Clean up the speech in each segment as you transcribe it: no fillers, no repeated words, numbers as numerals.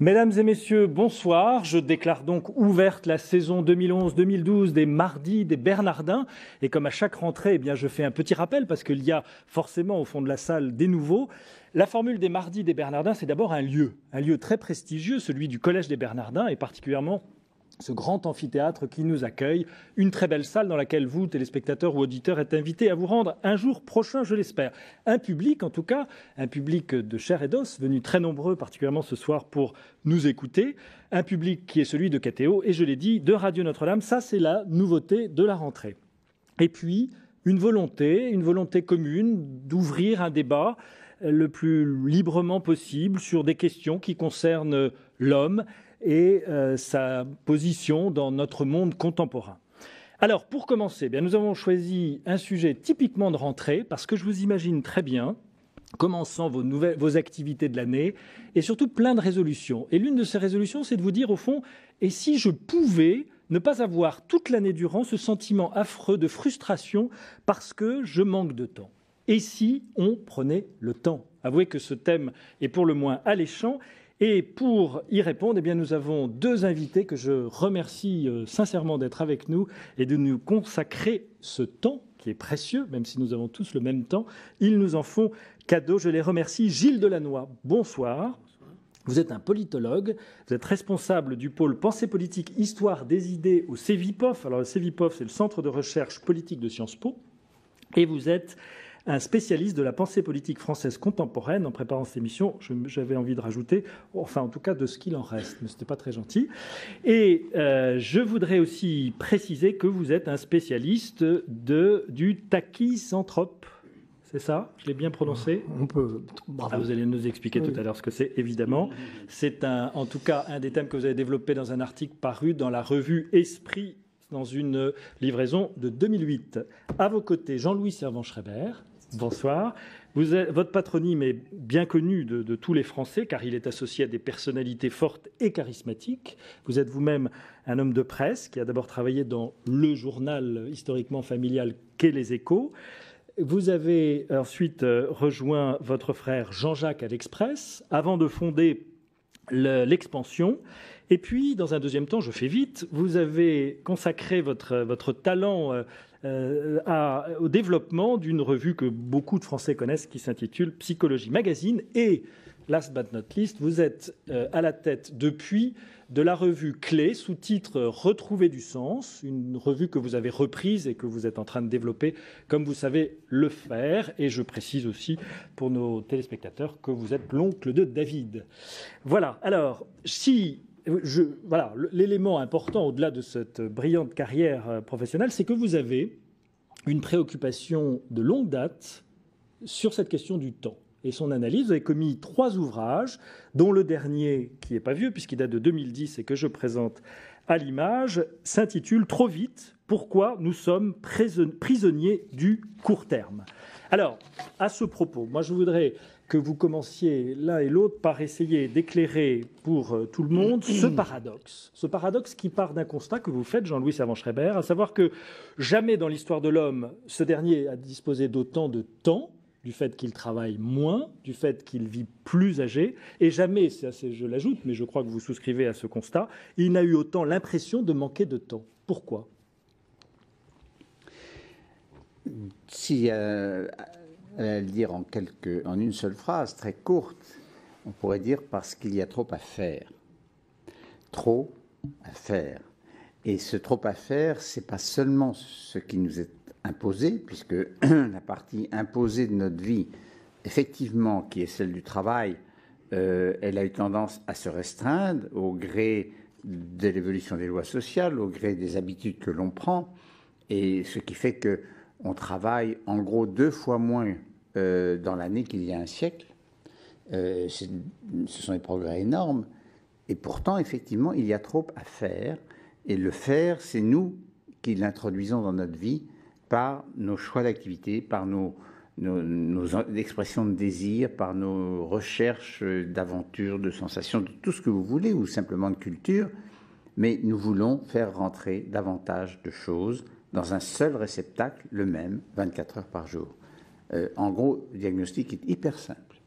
Mesdames et messieurs, bonsoir. Je déclare donc ouverte la saison 2011-2012 des Mardis des Bernardins. Et comme à chaque rentrée, je fais un petit rappel parce qu'il y a forcément au fond de la salle des nouveaux. La formule des Mardis des Bernardins, c'est d'abord un lieu très prestigieux, celui du Collège des Bernardins, et particulièrement ce grand amphithéâtre qui nous accueille, une très belle salle dans laquelle vous, téléspectateurs ou auditeurs, êtes invités à vous rendre un jour prochain, je l'espère. Un public, en tout cas, un public de chair et d'os, venu très nombreux, particulièrement ce soir, pour nous écouter. Un public qui est celui de KTO, et je l'ai dit, de Radio Notre-Dame. Ça, c'est la nouveauté de la rentrée. Et puis, une volonté commune d'ouvrir un débat le plus librement possible sur des questions qui concernent l'homme et sa position dans notre monde contemporain. Alors, pour commencer, nous avons choisi un sujet typiquement de rentrée, parce que je vous imagine très bien commençant vos activités de l'année, et surtout plein de résolutions. Et l'une de ces résolutions, c'est de vous dire, au fond, et si je pouvais ne pas avoir toute l'année durant ce sentiment affreux de frustration parce que je manque de temps? Et si on prenait le temps? Avouez que ce thème est pour le moins alléchant. Et pour y répondre, nous avons deux invités que je remercie sincèrement d'être avec nous et de nous consacrer ce temps qui est précieux, même si nous avons tous le même temps. Ils nous en font cadeau. Je les remercie. Gilles Delannoy, bonsoir. Vous êtes un politologue, vous êtes responsable du pôle Pensée politique, Histoire des idées au CEVIPOF. Alors le CEVIPOF, c'est le Centre de recherche politique de Sciences Po. Et vous êtes un spécialiste de la pensée politique française contemporaine. En préparant cette émission, j'avais envie de rajouter, enfin en tout cas de ce qu'il en reste, mais ce n'était pas très gentil. Et je voudrais aussi préciser que vous êtes un spécialiste du tachycentrope. C'est ça? Je l'ai bien prononcé? On peut. Vous allez nous expliquer tout à l'heure ce que c'est, évidemment. C'est en tout cas un des thèmes que vous avez développé dans un article paru dans la revue Esprit, dans une livraison de 2008. À vos côtés, Jean-Louis Servan-Schreiber. Bonsoir. Votre patronyme est bien connu de tous les Français car il est associé à des personnalités fortes et charismatiques. Vous êtes vous-même un homme de presse qui a d'abord travaillé dans le journal historiquement familial qu'est Les Échos. Vous avez ensuite rejoint votre frère Jean-Jacques à l'Express avant de fonder l'Expansion. Et puis, dans un deuxième temps, je fais vite, vous avez consacré votre talent au développement d'une revue que beaucoup de Français connaissent qui s'intitule Psychologie Magazine. Et, last but not least, vous êtes à la tête depuis de la revue Clé, sous-titre Retrouver du sens, une revue que vous avez reprise et que vous êtes en train de développer comme vous savez le faire. Et je précise aussi pour nos téléspectateurs que vous êtes l'oncle de David. Voilà, alors, l'élément important au-delà de cette brillante carrière professionnelle, c'est que vous avez une préoccupation de longue date sur cette question du temps et son analyse. Vous avez commis 3 ouvrages, dont le dernier, qui n'est pas vieux puisqu'il date de 2010 et que je présente à l'image, s'intitule « Trop vite, pourquoi nous sommes prisonniers du court terme ». Alors, à ce propos, moi je voudrais que vous commenciez l'un et l'autre par essayer d'éclairer pour tout le monde ce paradoxe qui part d'un constat que vous faites, Jean-Louis Servan-Schreiber, à savoir que jamais dans l'histoire de l'homme, ce dernier a disposé d'autant de temps, du fait qu'il travaille moins, du fait qu'il vit plus âgé, et jamais, je l'ajoute, mais je crois que vous souscrivez à ce constat, il n'a eu autant l'impression de manquer de temps. Pourquoi ? Si à le dire en une seule phrase très courte, on pourrait dire parce qu'il y a trop à faire. Trop à faire. Et ce trop à faire, c'est pas seulement ce qui nous est imposé, puisque la partie imposée de notre vie, effectivement, qui est celle du travail, elle a eu tendance à se restreindre au gré de l'évolution des lois sociales, au gré des habitudes que l'on prend, et ce qui fait que on travaille en gros 2 fois moins dans l'année qu'il y a un siècle. Ce sont des progrès énormes. Et pourtant, effectivement, il y a trop à faire. Et le faire, c'est nous qui l'introduisons dans notre vie par nos choix d'activité, par nos expressions de désir, par nos recherches d'aventures, de sensations, de tout ce que vous voulez, ou simplement de culture. Mais nous voulons faire rentrer davantage de choses dans un seul réceptacle, le même, 24 heures par jour. En gros, le diagnostic est hyper simple.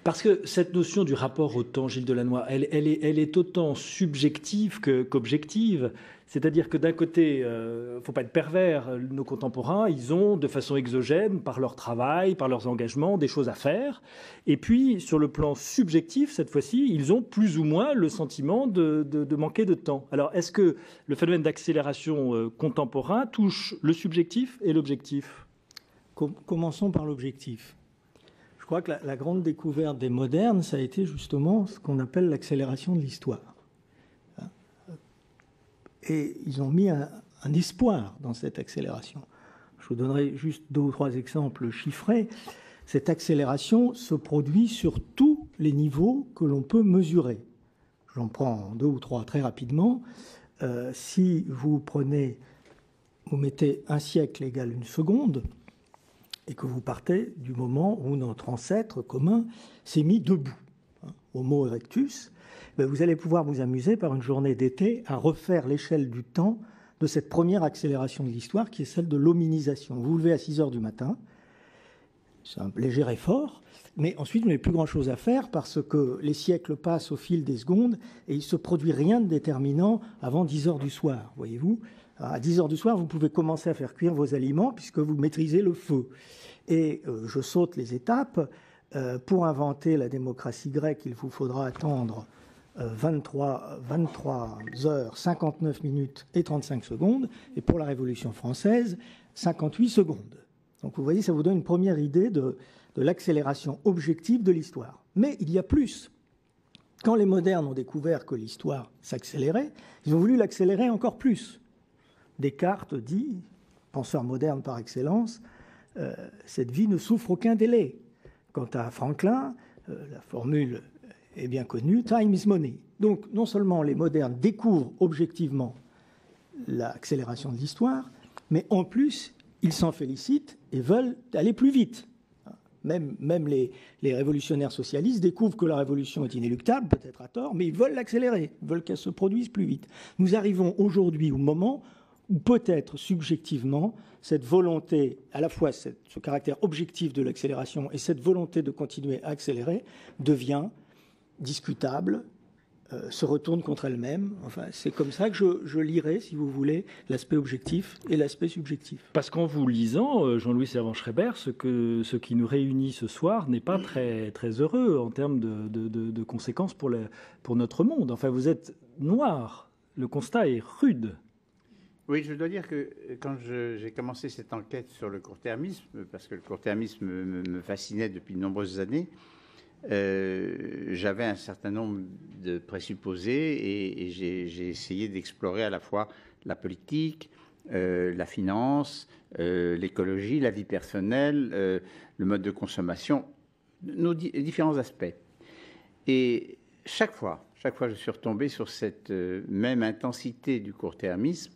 Parce que cette notion du rapport au temps, Gilles Delannoy, elle est autant subjective qu'objective. C'est-à-dire que d'un côté, il ne faut pas être pervers, nos contemporains, ils ont de façon exogène, par leur travail, par leurs engagements, des choses à faire. Et puis, sur le plan subjectif, cette fois-ci, ils ont plus ou moins le sentiment de manquer de temps. Alors, est-ce que le phénomène d'accélération contemporain touche le subjectif et l'objectif ? Commençons par l'objectif. Je crois que la grande découverte des modernes, ça a été justement ce qu'on appelle l'accélération de l'histoire. Et ils ont mis un espoir dans cette accélération. Je vous donnerai juste 2 ou 3 exemples chiffrés. Cette accélération se produit sur tous les niveaux que l'on peut mesurer. J'en prends 2 ou 3 très rapidement. Si vous mettez un siècle égale une seconde, et que vous partez du moment où notre ancêtre commun s'est mis debout, Homo erectus, vous allez pouvoir vous amuser par une journée d'été à refaire l'échelle du temps de cette première accélération de l'histoire qui est celle de l'hominisation. Vous vous levez à 6 heures du matin, c'est un léger effort, mais ensuite vous n'avez plus grand-chose à faire parce que les siècles passent au fil des secondes et il ne se produit rien de déterminant avant 10 heures du soir, voyez-vous. À 10 heures du soir, vous pouvez commencer à faire cuire vos aliments puisque vous maîtrisez le feu. Et je saute les étapes. Pour inventer la démocratie grecque, il vous faudra attendre 23 heures, 59 minutes et 35 secondes. Et pour la Révolution française, 58 secondes. Donc vous voyez, ça vous donne une première idée de l'accélération objective de l'histoire. Mais il y a plus. Quand les modernes ont découvert que l'histoire s'accélérait, ils ont voulu l'accélérer encore plus. Descartes dit, penseur moderne par excellence, cette vie ne souffre aucun délai. Quant à Franklin, la formule est bien connue, time is money. Donc non seulement les modernes découvrent objectivement l'accélération de l'histoire, mais en plus, ils s'en félicitent et veulent aller plus vite. Même les révolutionnaires socialistes découvrent que la révolution est inéluctable, peut-être à tort, mais ils veulent l'accélérer, ils veulent qu'elle se produise plus vite. Nous arrivons aujourd'hui au moment où peut-être subjectivement, cette volonté, à la fois ce caractère objectif de l'accélération et cette volonté de continuer à accélérer, devient discutable, se retourne contre elle-même. Enfin, c'est comme ça que je lirai, si vous voulez, l'aspect objectif et l'aspect subjectif. Parce qu'en vous lisant, Jean-Louis Servan-Schreiber, ce qui nous réunit ce soir n'est pas très, très heureux en termes de conséquences pour notre monde. Enfin, vous êtes noir. Le constat est rude. Oui, je dois dire que quand j'ai commencé cette enquête sur le court-termisme, parce que le court-termisme me fascinait depuis de nombreuses années, j'avais un certain nombre de présupposés et j'ai essayé d'explorer à la fois la politique, la finance, l'écologie, la vie personnelle, le mode de consommation, nos différents aspects. Et chaque fois, je suis retombé sur cette même intensité du court-termisme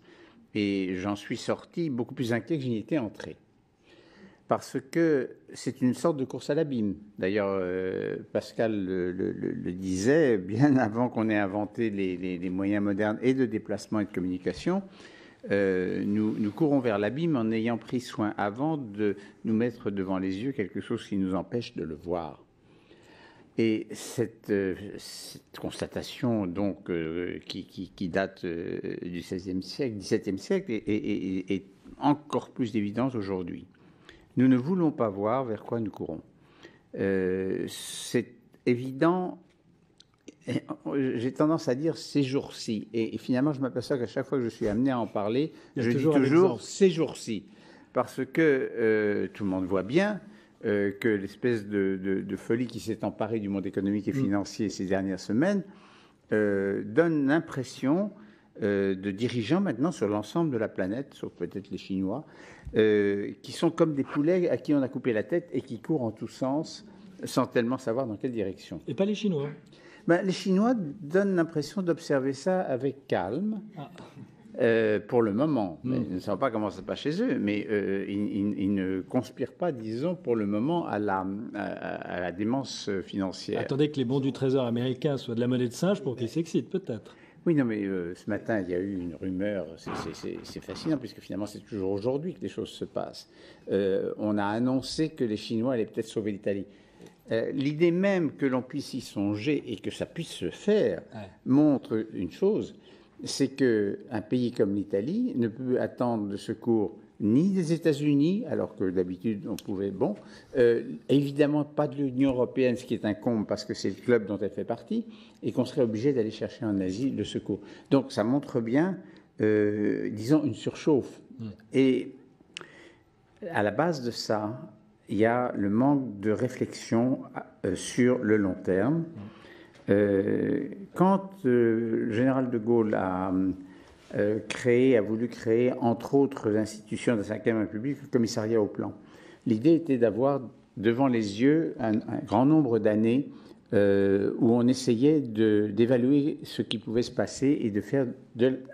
et j'en suis sorti beaucoup plus inquiet que je n'y étais entré. Parce que c'est une sorte de course à l'abîme. D'ailleurs, Pascal le disait, bien avant qu'on ait inventé les moyens modernes et de déplacement et de communication, nous courons vers l'abîme en ayant pris soin avant de nous mettre devant les yeux quelque chose qui nous empêche de le voir. Et cette constatation donc qui date du XVIe siècle, XVIIe siècle, est encore plus évidente aujourd'hui. Nous ne voulons pas voir vers quoi nous courons. C'est évident, j'ai tendance à dire ces jours-ci, et finalement je m'aperçois qu'à chaque fois que je suis amené à en parler, je dis toujours ces jours-ci, parce que tout le monde voit bien que l'espèce de folie qui s'est emparée du monde économique et financier ces dernières semaines donne l'impression de dirigeants maintenant sur l'ensemble de la planète, sauf peut-être les Chinois, qui sont comme des poulets à qui on a coupé la tête et qui courent en tous sens sans tellement savoir dans quelle direction. Et pas les Chinois. Les Chinois donnent l'impression d'observer ça avec calme. Pour le moment. Nous ne savons pas comment ça se passe chez eux, mais ils ne conspirent pas, disons, pour le moment, à la démence financière. Attendez que les bons du Trésor américain soient de la monnaie de singe pour qu'ils s'excitent, peut-être. Oui, non, mais ce matin, il y a eu une rumeur, c'est fascinant, puisque finalement, c'est toujours aujourd'hui que les choses se passent. On a annoncé que les Chinois allaient peut-être sauver l'Italie. L'idée même que l'on puisse y songer et que ça puisse se faire montre une chose, c'est qu'un pays comme l'Italie ne peut attendre de secours ni des États-Unis, alors que d'habitude on pouvait, évidemment pas de l'Union européenne, ce qui est un comble parce que c'est le club dont elle fait partie, et qu'on serait obligé d'aller chercher en Asie le secours. Donc ça montre bien, disons, une surchauffe. Et à la base de ça, il y a le manque de réflexion sur le long terme. Quand le général de Gaulle a voulu créer, entre autres institutions de la Ve République, le commissariat au plan, l'idée était d'avoir devant les yeux un grand nombre d'années où on essayait d'évaluer ce qui pouvait se passer et de faire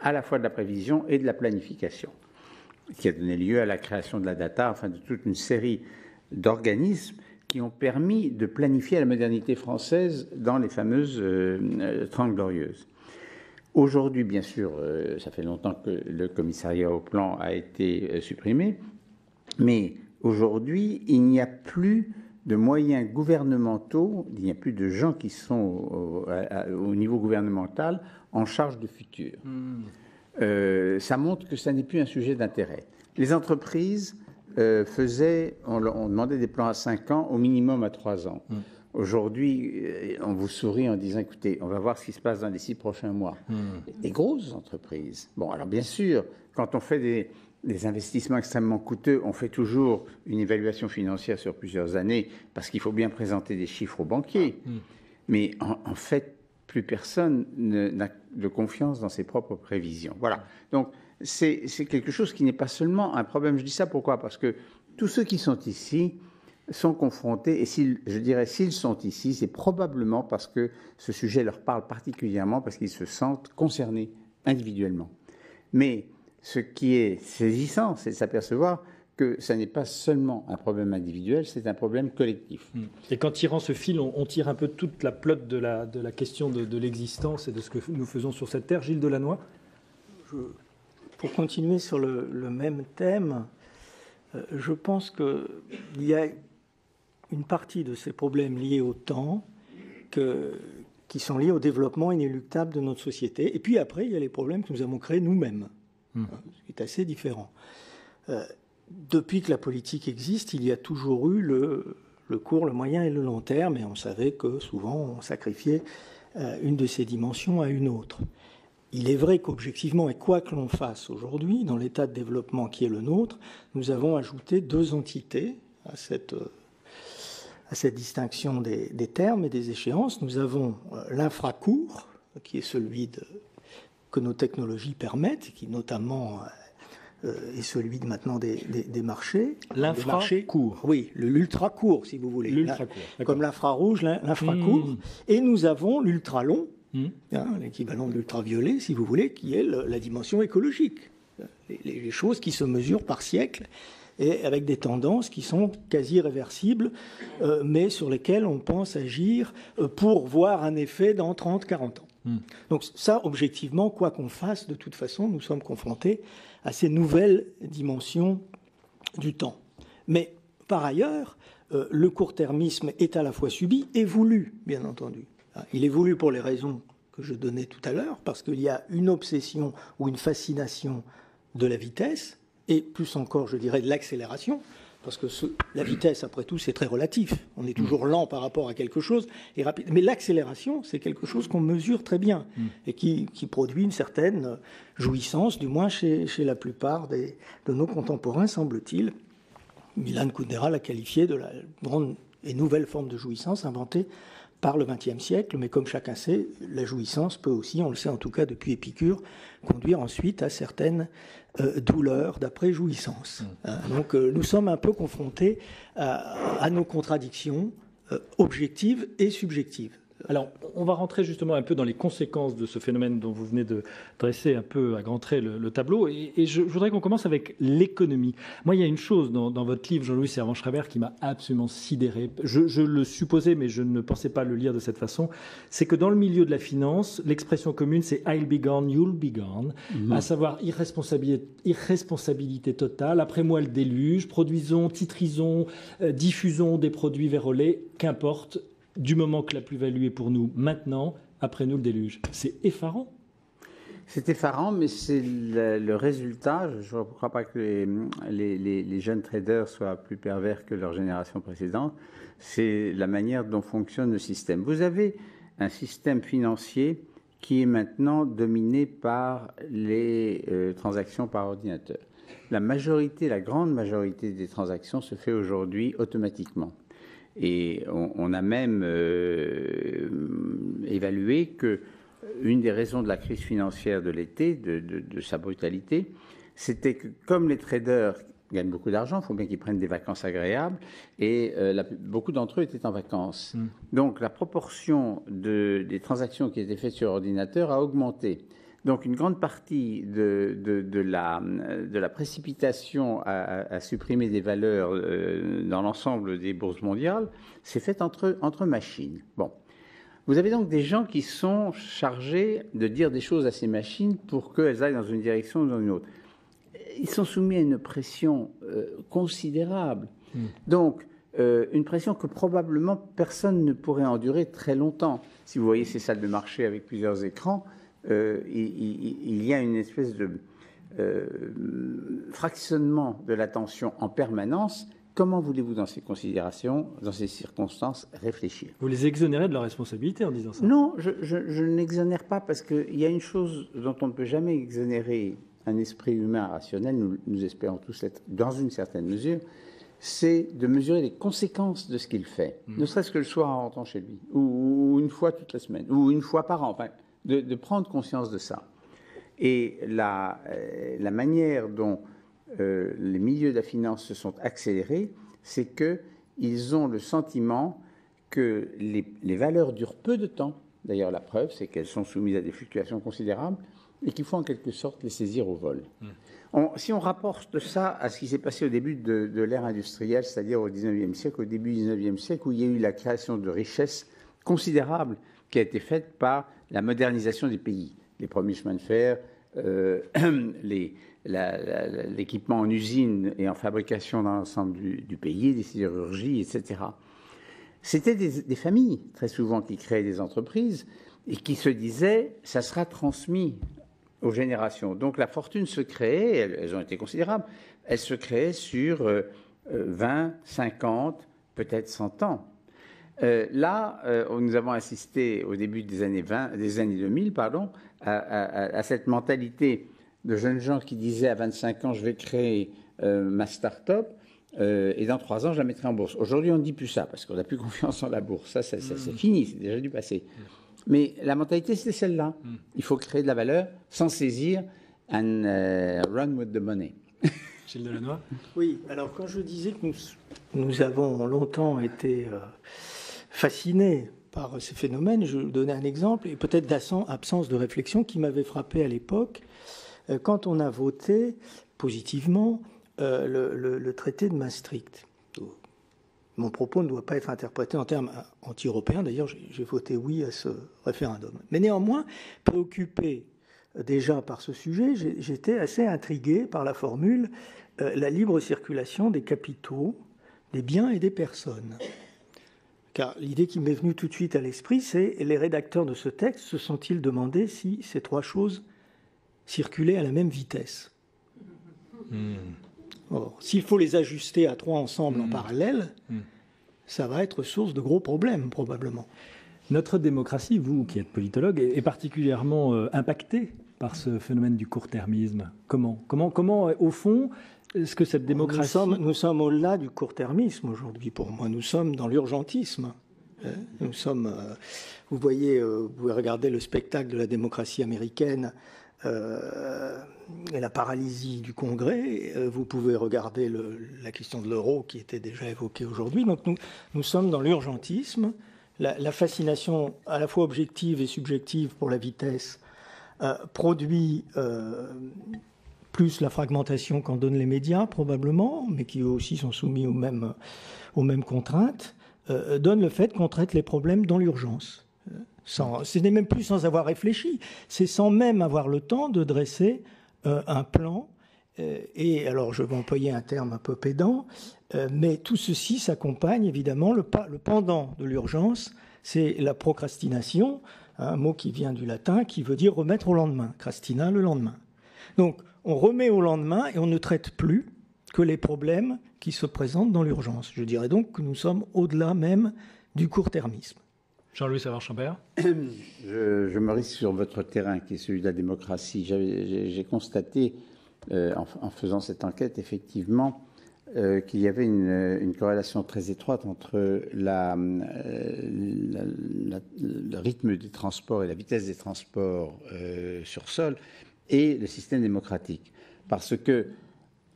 à la fois de la prévision et de la planification, qui a donné lieu à la création de la data, enfin de toute une série d'organismes qui ont permis de planifier la modernité française dans les fameuses 30 Glorieuses. Aujourd'hui, bien sûr, ça fait longtemps que le commissariat au plan a été supprimé, mais aujourd'hui, il n'y a plus de moyens gouvernementaux, il n'y a plus de gens qui sont au niveau gouvernemental en charge du futur. Ça montre que ça n'est plus un sujet d'intérêt. Les entreprises on demandait des plans à 5 ans, au minimum à 3 ans. Aujourd'hui, on vous sourit en disant, écoutez, on va voir ce qui se passe dans les 6 prochains mois. Des grosses entreprises. Bon, alors bien sûr, quand on fait des investissements extrêmement coûteux, on fait toujours une évaluation financière sur plusieurs années, parce qu'il faut bien présenter des chiffres aux banquiers. Mais en fait, plus personne n'a de confiance dans ses propres prévisions. Voilà. Donc, c'est quelque chose qui n'est pas seulement un problème. Je dis ça pourquoi? Parce que tous ceux qui sont ici sont confrontés, et je dirais s'ils sont ici, c'est probablement parce que ce sujet leur parle particulièrement, parce qu'ils se sentent concernés individuellement. Mais ce qui est saisissant, c'est de s'apercevoir que ça n'est pas seulement un problème individuel, c'est un problème collectif. Et qu'en tirant ce fil, on tire un peu toute la pelote de la question de l'existence et de ce que nous faisons sur cette terre. Gilles Delannoy? Pour continuer sur le même thème, je pense qu'il y a une partie de ces problèmes liés au temps qui sont liés au développement inéluctable de notre société. Et puis après, il y a les problèmes que nous avons créés nous-mêmes, ce qui est assez différent. Depuis que la politique existe, il y a toujours eu le court, le moyen et le long terme, et on savait que souvent on sacrifiait une de ces dimensions à une autre. Il est vrai qu'objectivement, et quoi que l'on fasse aujourd'hui, dans l'état de développement qui est le nôtre, nous avons ajouté 2 entités à cette distinction des termes et des échéances. Nous avons l'infracourt, qui est celui que nos technologies permettent, qui notamment est celui maintenant des marchés. L'infracourt. Oui, l'ultra-court, si vous voulez. L'ultra-court. Comme l'infrarouge, l'infracourt. Et nous avons l'ultra-long, l'équivalent de l'ultraviolet, si vous voulez, qui est la dimension écologique. Les choses qui se mesurent par siècle et avec des tendances qui sont quasi réversibles, mais sur lesquelles on pense agir pour voir un effet dans 30-40 ans. Donc ça, objectivement, quoi qu'on fasse, de toute façon, nous sommes confrontés à ces nouvelles dimensions du temps. Mais par ailleurs, le court-termisme est à la fois subi et voulu, bien entendu. Il est voulu pour les raisons que je donnais tout à l'heure, parce qu'il y a une obsession ou une fascination de la vitesse, et plus encore, je dirais, de l'accélération, parce que la vitesse, après tout, c'est très relatif. On est toujours lent par rapport à quelque chose, et rapide. Mais l'accélération, c'est quelque chose qu'on mesure très bien, et qui produit une certaine jouissance, du moins chez la plupart de nos contemporains, semble-t-il. Milan Kundera l'a qualifié de la grande et nouvelle forme de jouissance inventée par le XXe siècle, mais comme chacun sait, la jouissance peut aussi, on le sait en tout cas depuis Épicure, conduire ensuite à certaines douleurs d'après-jouissance. Donc nous sommes un peu confrontés à nos contradictions objectives et subjectives. Alors, on va rentrer justement un peu dans les conséquences de ce phénomène dont vous venez de dresser un peu à grands traits le tableau. Et je voudrais qu'on commence avec l'économie. Moi, il y a une chose dans votre livre, Jean-Louis Servan-Schreiber, qui m'a absolument sidéré. Je le supposais, mais je ne pensais pas le lire de cette façon. C'est que dans le milieu de la finance, l'expression commune, c'est « I'll be gone, you'll be gone », à savoir irresponsabilité totale. Après moi, le déluge. Produisons, titrisons, diffusons des produits vérolés, qu'importe. Du moment que la plus-value est pour nous maintenant, après nous le déluge. C'est effarant. C'est effarant, mais c'est le résultat. Je ne crois pas que les jeunes traders soient plus pervers que leur génération précédente. C'est la manière dont fonctionne le système. Vous avez un système financier qui est maintenant dominé par les transactions par ordinateur. La grande majorité des transactions se fait aujourd'hui automatiquement. Et on a même évalué que une des raisons de la crise financière de l'été, de sa brutalité, c'était que comme les traders gagnent beaucoup d'argent, il faut bien qu'ils prennent des vacances agréables, et beaucoup d'entre eux étaient en vacances. Donc la proportion des transactions qui étaient faites sur ordinateur a augmenté. Donc une grande partie de la précipitation à supprimer des valeurs dans l'ensemble des bourses mondiales s'est faite entre machines. Bon. Vous avez donc des gens qui sont chargés de dire des choses à ces machines pour qu'elles aillent dans une direction ou dans une autre. Ils sont soumis à une pression considérable. Donc, une pression que probablement personne ne pourrait endurer très longtemps. Si vous voyez ces salles de marché avec plusieurs écrans, il y a une espèce de fractionnement de l'attention en permanence. Comment voulez-vous, dans ces considérations, dans ces circonstances, réfléchir? Vous les exonérez de leur responsabilité en disant ça? Non, je n'exonère pas, parce qu'il y a une chose dont on ne peut jamais exonérer un esprit humain rationnel, nous espérons tous l'être dans une certaine mesure, c'est de mesurer les conséquences de ce qu'il fait, ne serait-ce que le soir en rentrant chez lui, ou une fois toute la semaine, ou une fois par an, enfin, de prendre conscience de ça. Et la manière dont les milieux de la finance se sont accélérés, c'est qu'ils ont le sentiment que les valeurs durent peu de temps. D'ailleurs, la preuve, c'est qu'elles sont soumises à des fluctuations considérables et qu'il faut en quelque sorte les saisir au vol. Si on rapporte ça à ce qui s'est passé au début de l'ère industrielle, c'est-à-dire au 19e siècle, au début du 19e siècle, où il y a eu la création de richesses considérables qui a été faite par la modernisation des pays. Les premiers chemins de fer, l'équipement en usine et en fabrication dans l'ensemble du pays, des sidérurgies, etc. C'était des familles, très souvent, qui créaient des entreprises et qui se disaient « ça sera transmis aux générations ». Donc la fortune se créait, elles ont été considérables, elle se créait sur 20, 50, peut-être 100 ans. Nous avons assisté au début des années 2000, à cette mentalité de jeunes gens qui disaient à 25 ans, je vais créer ma start-up et dans 3 ans, je la mettrai en bourse. Aujourd'hui, on ne dit plus ça parce qu'on n'a plus confiance en la bourse. Ça, c'est fini, c'est déjà du passé. Mais la mentalité, c'était celle-là. Il faut créer de la valeur sans saisir and run with the money. Gilles Delannoy ? Oui, alors quand je disais que nous avons longtemps été fascinés par ces phénomènes, je donnais un exemple, et peut-être d'absence de réflexion qui m'avait frappé à l'époque, quand on a voté positivement le traité de Maastricht. Mon propos ne doit pas être interprété en termes anti-européens, d'ailleurs j'ai voté oui à ce référendum. Mais néanmoins, préoccupé déjà par ce sujet, j'étais assez intrigué par la formule « la libre circulation des capitaux, des biens et des personnes ». Car l'idée qui m'est venue tout de suite à l'esprit, c'est les rédacteurs de ce texte se sont-ils demandé si ces 3 choses circulaient à la même vitesse. Or, s'il faut les ajuster à 3 ensemble en parallèle, ça va être source de gros problèmes, probablement. Notre démocratie, vous qui êtes politologue, est particulièrement impactée par ce phénomène du court-termisme. Comment, au fond, est-ce que cette démocratie... Nous sommes au-delà du court-termisme aujourd'hui, pour moi. Nous sommes dans l'urgentisme. Nous sommes... vous voyez, vous pouvez regarder le spectacle de la démocratie américaine et la paralysie du Congrès. Vous pouvez regarder la question de l'euro qui était déjà évoquée aujourd'hui. Donc nous sommes dans l'urgentisme. la fascination à la fois objective et subjective pour la vitesse produit plus la fragmentation qu'en donnent les médias, probablement, mais qui eux aussi sont soumis aux mêmes contraintes, donne le fait qu'on traite les problèmes dans l'urgence. Ce n'est même plus sans avoir réfléchi, c'est sans même avoir le temps de dresser un plan. Et alors, je vais employer un terme un peu pédant, mais tout ceci s'accompagne évidemment, le pendant de l'urgence, c'est la procrastination, un mot qui vient du latin, qui veut dire remettre au lendemain, crastina, le lendemain. Donc, on remet au lendemain et on ne traite plus que les problèmes qui se présentent dans l'urgence. Je dirais donc que nous sommes au-delà même du court-termisme. Jean-Louis Savard-Chambert. Je me risque sur votre terrain, qui est celui de la démocratie. J'ai constaté, en faisant cette enquête, effectivement, qu'il y avait une corrélation très étroite entre le rythme des transports et la vitesse des transports sur sol et le système démocratique. Parce que,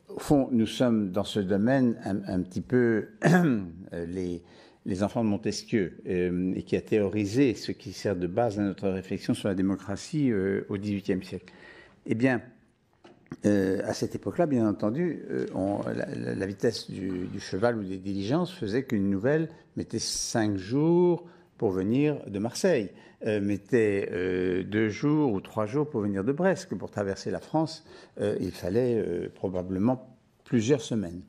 au fond, nous sommes dans ce domaine un petit peu les enfants de Montesquieu, et qui a théorisé ce qui sert de base à notre réflexion sur la démocratie au XVIIIe siècle. Eh bien, à cette époque-là, bien entendu, la vitesse du cheval ou des diligences faisait qu'une nouvelle mettait 5 jours pour venir de Marseille, mettait 2 jours ou 3 jours pour venir de Brest, que pour traverser la France, il fallait probablement plusieurs semaines.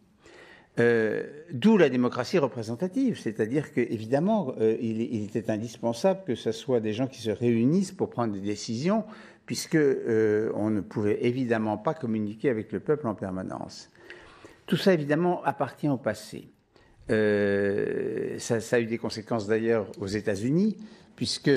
D'où la démocratie représentative, c'est-à-dire qu'évidemment, il était indispensable que ce soit des gens qui se réunissent pour prendre des décisions, puisque on ne pouvait évidemment pas communiquer avec le peuple en permanence. Tout ça, évidemment, appartient au passé. Ça a eu des conséquences d'ailleurs aux États-Unis, puisque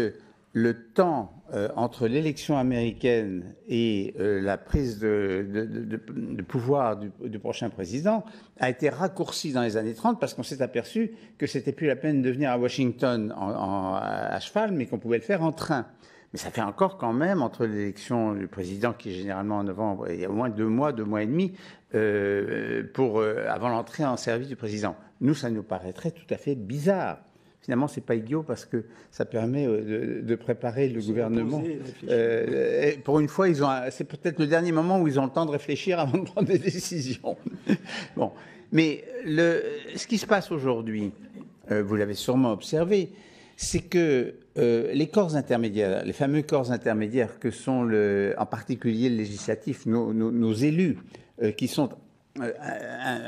le temps entre l'élection américaine et la prise de pouvoir du prochain président a été raccourci dans les années 30 parce qu'on s'est aperçu que c'était plus la peine de venir à Washington à cheval, mais qu'on pouvait le faire en train. Mais ça fait encore quand même, entre l'élection du président, qui est généralement en novembre, il y a au moins 2 mois et demi, avant l'entrée en service du président. Nous, ça nous paraîtrait tout à fait bizarre. Finalement, c'est pas idiot parce que ça permet de préparer le gouvernement. Pour une fois, c'est peut-être le dernier moment où ils ont le temps de réfléchir avant de prendre des décisions. Bon, mais ce qui se passe aujourd'hui, vous l'avez sûrement observé, c'est que les corps intermédiaires, les fameux corps intermédiaires que sont en particulier le législatif, nos élus, qui sont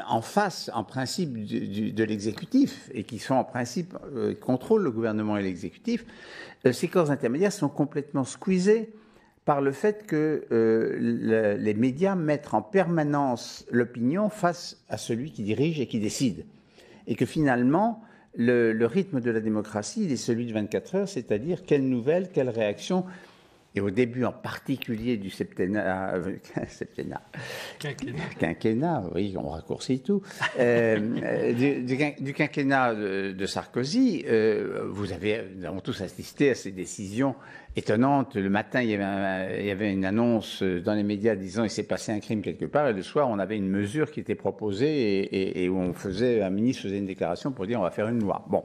en face, en principe, de l'exécutif et qui sont en principe contrôlent le gouvernement et l'exécutif, ces corps intermédiaires sont complètement squeezés par le fait que les médias mettent en permanence l'opinion face à celui qui dirige et qui décide. Et que finalement, le rythme de la démocratie, il est celui de 24 heures, c'est-à-dire quelle nouvelle, quelle réaction. Et au début, en particulier du quinquennat, oui, on raccourcit tout, du quinquennat de Sarkozy, nous avons tous assisté à ces décisions étonnantes. Le matin, il y avait une annonce dans les médias disant il s'est passé un crime quelque part, et le soir, on avait une mesure qui était proposée et où un ministre faisait une déclaration pour dire on va faire une loi. Bon.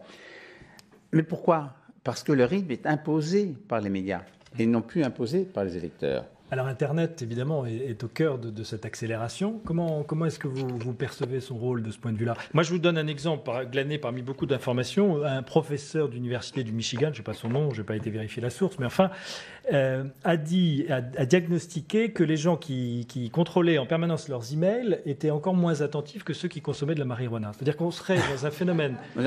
Mais pourquoi ? Parce que le rythme est imposé par les médias et non plus imposé par les électeurs. Alors Internet, évidemment, est au cœur de cette accélération. Comment est-ce que vous percevez son rôle de ce point de vue-là ? Moi, je vous donne un exemple glané parmi beaucoup d'informations. Un professeur d'université du Michigan, je ne sais pas son nom, je n'ai pas été vérifier la source, mais enfin, a diagnostiqué que les gens qui contrôlaient en permanence leurs emails étaient encore moins attentifs que ceux qui consommaient de la marijuana. C'est-à-dire qu'on serait dans un phénomène... On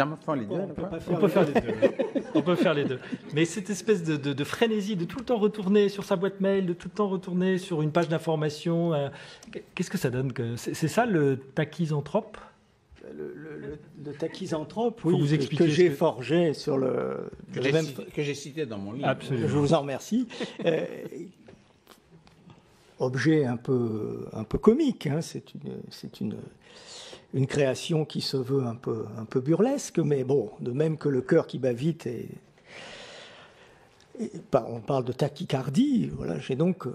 peut faire les deux. Mais cette espèce de frénésie de tout le temps retourner sur sa boîte mail, de tout le temps retourner sur une page d'information, qu'est-ce que ça donne C'est ça le tachysanthrope ? Le tachysanthrope, oui, vous expliquer que j'ai forgé sur que j'ai cité dans mon livre. Absolument. Je vous en remercie. Objet un peu comique, hein, c'est une création qui se veut un peu burlesque, mais bon, de même que le cœur qui bat vite on parle de tachycardie. Voilà, j'ai donc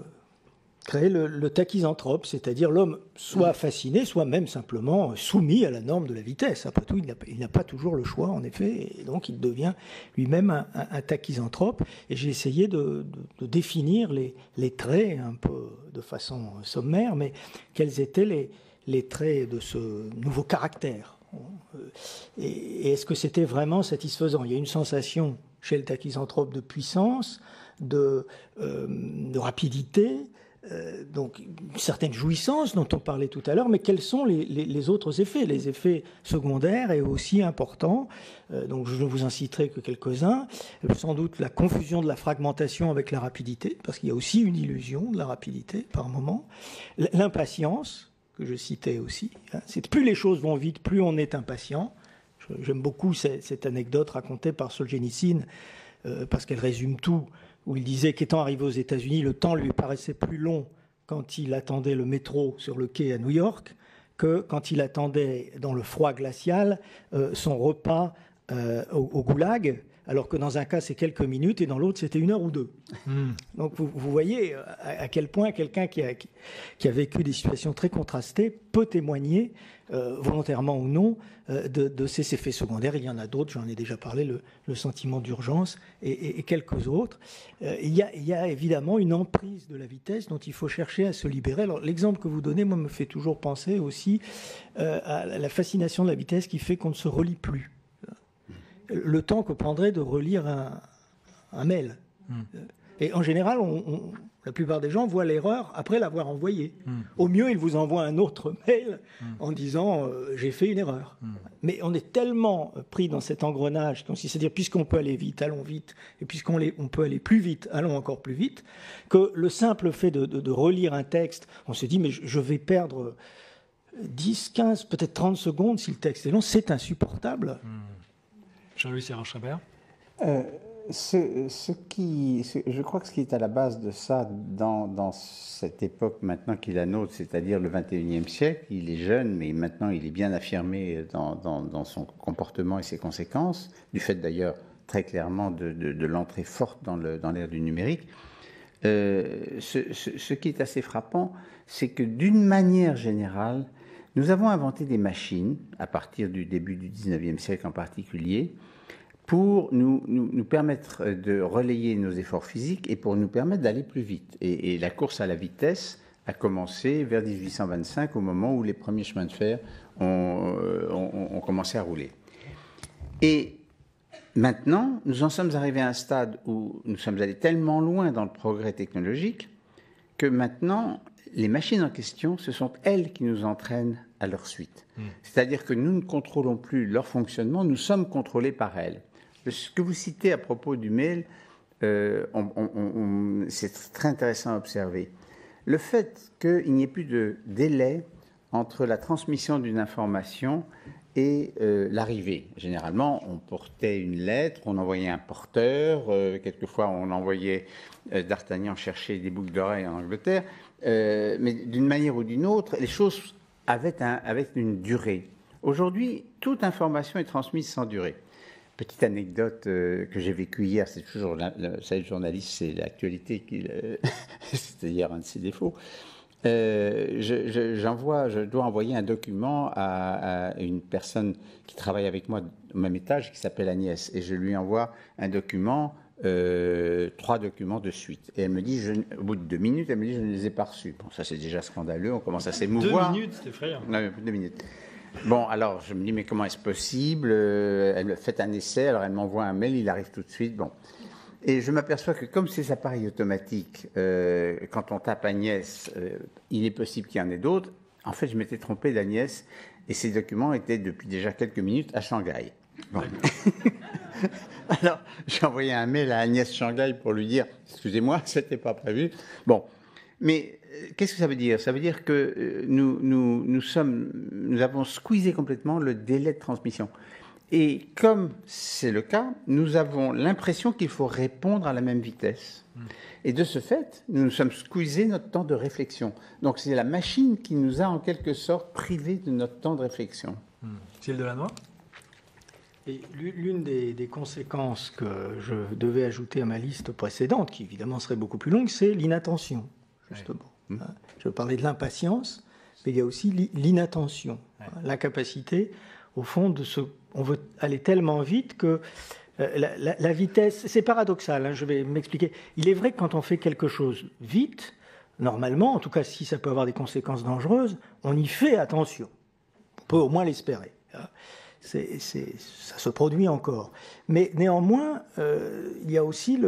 créer le tachysanthrope, c'est-à-dire l'homme soit fasciné, soit même simplement soumis à la norme de la vitesse. Après tout, il n'a pas toujours le choix, en effet, et donc il devient lui-même un tachysanthrope. Et j'ai essayé de définir les traits, un peu de façon sommaire, mais quels étaient les traits de ce nouveau caractère. Et est-ce que c'était vraiment satisfaisant? Il y a une sensation chez le tachysanthrope de puissance, de rapidité, donc une certaine jouissance dont on parlait tout à l'heure, mais quels sont les autres effets? Les effets secondaires et aussi importants, donc je ne vous en citerai que quelques-uns. Sans doute la confusion de la fragmentation avec la rapidité, parce qu'il y a aussi une illusion de la rapidité par moment. L'impatience, que je citais aussi. C'est plus les choses vont vite, plus on est impatient. J'aime beaucoup cette anecdote racontée par Solzhenitsyn, parce qu'elle résume tout, où il disait qu'étant arrivé aux États-Unis, le temps lui paraissait plus long quand il attendait le métro sur le quai à New York que quand il attendait dans le froid glacial son repas au goulag, alors que dans un cas c'est quelques minutes et dans l'autre c'était 1 heure ou 2. Donc vous voyez à quel point quelqu'un qui a vécu des situations très contrastées peut témoigner, volontairement ou non, de ces effets secondaires. Il y en a d'autres, j'en ai déjà parlé, le sentiment d'urgence et quelques autres. Il y a évidemment une emprise de la vitesse dont il faut chercher à se libérer. Alors l'exemple que vous donnez, moi, me fait toujours penser aussi à la fascination de la vitesse qui fait qu'on ne se relie plus. Le temps que prendrait de relire un mail. Et en général, la plupart des gens voient l'erreur après l'avoir envoyé. Au mieux, ils vous envoient un autre mail en disant j'ai fait une erreur. Mais on est tellement pris dans cet engrenage, c'est-à-dire puisqu'on peut aller vite, allons vite, et puisqu'on peut aller plus vite, allons encore plus vite, que le simple fait de relire un texte, on se dit mais je vais perdre 10, 15, peut-être 30 secondes si le texte est long, c'est insupportable. Jean-Louis Servan-Chabert. Je crois que ce qui est à la base de ça, dans cette époque maintenant qu'il a nôtre, c'est-à-dire le 21e siècle, il est jeune, mais maintenant il est bien affirmé dans son comportement et ses conséquences, du fait d'ailleurs très clairement de l'entrée forte dans l'ère du numérique. Ce qui est assez frappant, c'est que d'une manière générale, nous avons inventé des machines, à partir du début du 19e siècle en particulier, pour nous permettre de relayer nos efforts physiques et pour nous permettre d'aller plus vite. Et la course à la vitesse a commencé vers 1825, au moment où les premiers chemins de fer ont commencé à rouler. Et maintenant, nous en sommes arrivés à un stade où nous sommes allés tellement loin dans le progrès technologique que maintenant, les machines en question, ce sont elles qui nous entraînent à leur suite. C'est-à-dire que nous ne contrôlons plus leur fonctionnement, nous sommes contrôlés par elles. Ce que vous citez à propos du mail, c'est très intéressant à observer. Le fait qu'il n'y ait plus de délai entre la transmission d'une information et l'arrivée. Généralement, on portait une lettre, on envoyait un porteur, quelquefois on envoyait D'Artagnan chercher des boucles d'oreilles en Angleterre, mais d'une manière ou d'une autre, les choses avaient une durée. Aujourd'hui, toute information est transmise sans durée. Petite anecdote que j'ai vécue hier, c'est toujours, vous savez, le journaliste, c'est l'actualité, c'était hier un de ses défauts. Je dois envoyer un document à une personne qui travaille avec moi au même étage, qui s'appelle Agnès, et je lui envoie un document, 3 documents de suite. Et elle me dit, au bout de 2 minutes, elle me dit, je ne les ai pas reçus. Bon, ça c'est déjà scandaleux, on commence à s'émouvoir. 2 minutes, c'est effrayant. Non, 2 minutes. Bon, alors je me dis, mais comment est-ce possible? Elle me fait un essai, alors elle m'envoie un mail, il arrive tout de suite. Bon. Et je m'aperçois que comme ces appareils automatiques, quand on tape Agnès, il est possible qu'il y en ait d'autres. En fait, je m'étais trompé d'Agnès et ces documents étaient depuis déjà quelques minutes à Shanghai. Bon. Alors, j'ai envoyé un mail à Agnès Shanghai pour lui dire « Excusez-moi, ce n'était pas prévu. » Bon, mais qu'est-ce que ça veut dire? Ça veut dire que nous avons squeezé complètement le délai de transmission. Et comme c'est le cas, nous avons l'impression qu'il faut répondre à la même vitesse. Et de ce fait, nous nous sommes squeezés notre temps de réflexion. Donc c'est la machine qui nous a en quelque sorte privés de notre temps de réflexion. Cyril Delannoy? Et l'une des conséquences que je devais ajouter à ma liste précédente, qui évidemment serait beaucoup plus longue, c'est l'inattention, justement. Je parlais de l'impatience, mais il y a aussi l'inattention, l'incapacité, au fond, on veut aller tellement vite que la vitesse, c'est paradoxal, je vais m'expliquer. Il est vrai que quand on fait quelque chose vite, normalement, en tout cas si ça peut avoir des conséquences dangereuses, on y fait attention. On peut au moins l'espérer. Ça se produit encore. Mais néanmoins, il y a aussi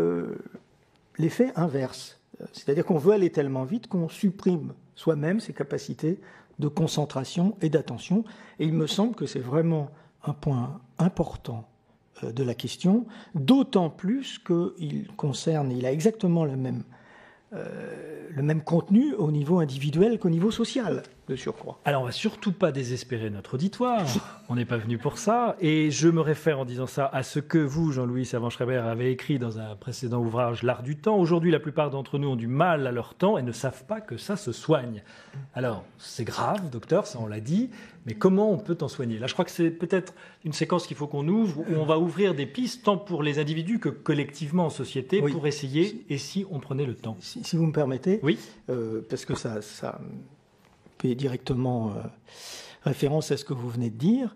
l'effet inverse. C'est-à-dire qu'on veut aller tellement vite qu'on supprime soi-même ses capacités de concentration et d'attention. Et il me semble que c'est vraiment un point important de la question, d'autant plus il a exactement le même contenu au niveau individuel qu'au niveau social, de surcroît. Alors, on va surtout pas désespérer notre auditoire. On n'est pas venu pour ça. Et je me réfère en disant ça à ce que vous, Jean-Louis Servan-Schreiber, avez écrit dans un précédent ouvrage, L'Art du temps. Aujourd'hui, la plupart d'entre nous ont du mal à leur temps et ne savent pas que ça se soigne. Alors, c'est grave, docteur, ça on l'a dit, mais comment on peut en soigner? Là, je crois que c'est peut-être une séquence qu'il faut qu'on ouvre, où on va ouvrir des pistes, tant pour les individus que collectivement en société, pour essayer, et si on prenait le temps. Si vous me permettez, oui. Parce que ça fait directement référence à ce que vous venez de dire.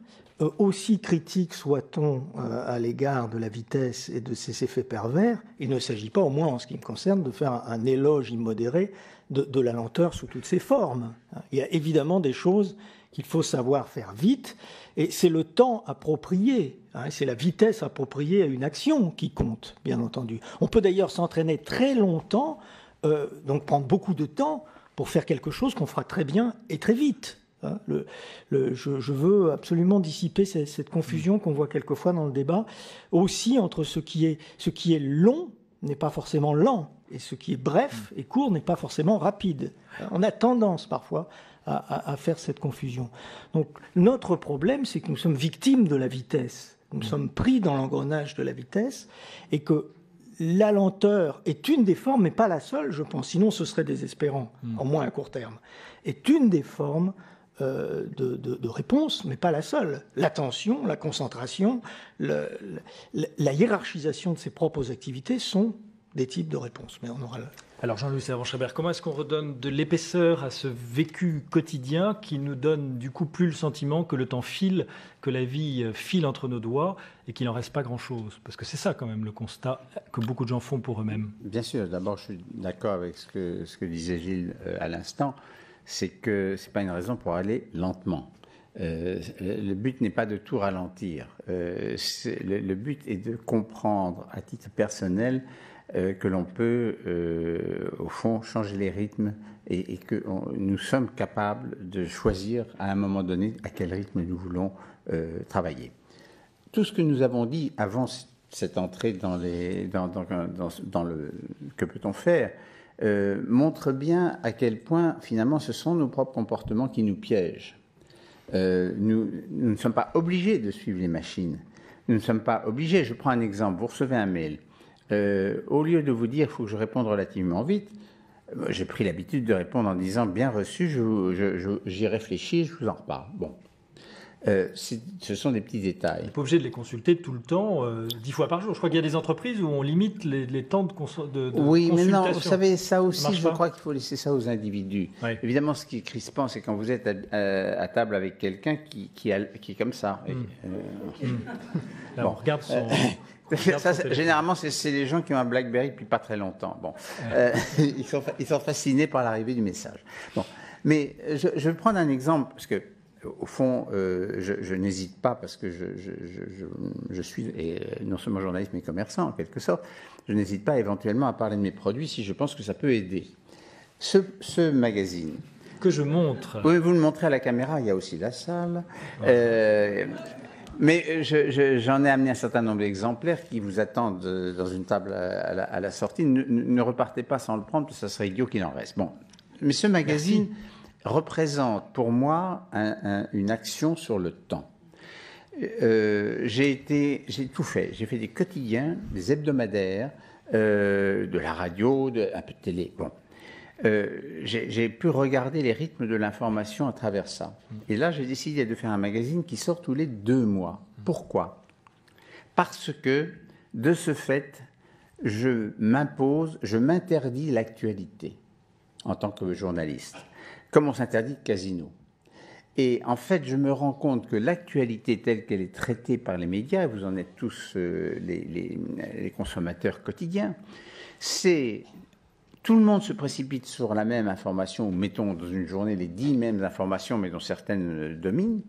Aussi critique soit-on à l'égard de la vitesse et de ses effets pervers, il ne s'agit pas, au moins en ce qui me concerne, de faire un éloge immodéré de la lenteur sous toutes ses formes. Il y a évidemment des choses qu'il faut savoir faire vite, et c'est le temps approprié, c'est la vitesse appropriée à une action qui compte, bien entendu. On peut d'ailleurs s'entraîner très longtemps, donc prendre beaucoup de temps pour faire quelque chose qu'on fera très bien et très vite. Je veux absolument dissiper cette confusion qu'on voit quelquefois dans le débat, aussi entre ce qui est long n'est pas forcément lent, et ce qui est bref et court n'est pas forcément rapide. On a tendance parfois à faire cette confusion. Donc notre problème, c'est que nous sommes victimes de la vitesse. Nous sommes pris dans l'engrenage de la vitesse, et que la lenteur est une des formes, mais pas la seule, je pense, sinon ce serait désespérant, au moins à court terme, est une des formes de réponse, mais pas la seule. L'attention, la concentration, la hiérarchisation de ses propres activités sont des types de réponses. Mais on aura Alors Jean-Louis Servan-Schreiber, comment est-ce qu'on redonne de l'épaisseur à ce vécu quotidien qui nous donne du coup plus le sentiment que le temps file, que la vie file entre nos doigts et qu'il n'en reste pas grand-chose? Parce que c'est ça quand même le constat que beaucoup de gens font pour eux-mêmes. Bien sûr, d'abord je suis d'accord avec ce que disait Gilles à l'instant, c'est que ce n'est pas une raison pour aller lentement. Le but n'est pas de tout ralentir. Le but est de comprendre à titre personnel que l'on peut, au fond, changer les rythmes et que nous sommes capables de choisir à un moment donné à quel rythme nous voulons travailler. Tout ce que nous avons dit avant cette entrée dans le que peut-on faire montre bien à quel point, finalement, ce sont nos propres comportements qui nous piègent. Nous ne sommes pas obligés de suivre les machines. Nous ne sommes pas obligés. Je prends un exemple. Vous recevez un mail. Au lieu de vous dire « il faut que je réponde relativement vite », j'ai pris l'habitude de répondre en disant « bien reçu, j'y réfléchis, je vous en reparle ». Bon. Ce sont des petits détails. On n'est pas obligé de les consulter tout le temps, 10 fois par jour. Je crois qu'il y a des entreprises où on limite les temps de consultation. Oui, mais non, vous savez, ça aussi, je crois qu'il faut laisser ça aux individus. Oui. Évidemment, ce qui est crispant, c'est quand vous êtes à table avec quelqu'un qui est comme ça. Là, on regarde son... Généralement, c'est les gens qui ont un BlackBerry depuis pas très longtemps. Bon, ils sont fascinés par l'arrivée du message. Bon, mais je vais prendre un exemple, parce que au fond, je n'hésite pas, parce que je suis non seulement journaliste, mais commerçant, en quelque sorte. Je n'hésite pas éventuellement à parler de mes produits si je pense que ça peut aider. Ce magazine... Que je montre. Oui, vous le montrez à la caméra, il y a aussi la salle. Mais j'en ai amené un certain nombre d'exemplaires qui vous attendent dans une table à la sortie. Ne repartez pas sans le prendre, parce que ça serait idiot qu'il en reste. Bon. Mais ce magazine... Merci. Représente pour moi une action sur le temps. J'ai tout fait. J'ai fait des quotidiens, des hebdomadaires, de la radio, un peu de télé. Bon. J'ai pu regarder les rythmes de l'information à travers ça. Et là, j'ai décidé de faire un magazine qui sort tous les 2 mois. Pourquoi? Parce que, de ce fait, je m'interdis l'actualité. en tant que journaliste, comme on s'interdit de casino. Et en fait, je me rends compte que l'actualité telle qu'elle est traitée par les médias, et vous en êtes tous les consommateurs quotidiens, c'est tout le monde se précipite sur la même information, ou mettons dans une journée les 10 mêmes informations, mais dont certaines dominent,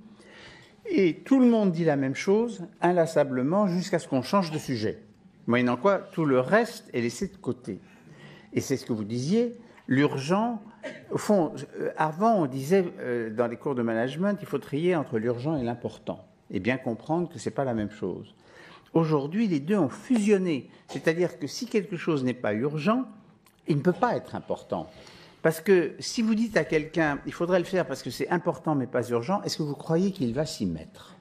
et tout le monde dit la même chose, inlassablement, jusqu'à ce qu'on change de sujet. Moyennant quoi, tout le reste est laissé de côté. Et c'est ce que vous disiez, l'urgent. Au fond, avant, on disait dans les cours de management, il faut trier entre l'urgent et l'important, et bien comprendre que ce n'est pas la même chose. Aujourd'hui, les deux ont fusionné. C'est-à-dire que si quelque chose n'est pas urgent, il ne peut pas être important. Parce que si vous dites à quelqu'un, il faudrait le faire parce que c'est important mais pas urgent, est-ce que vous croyez qu'il va s'y mettre ?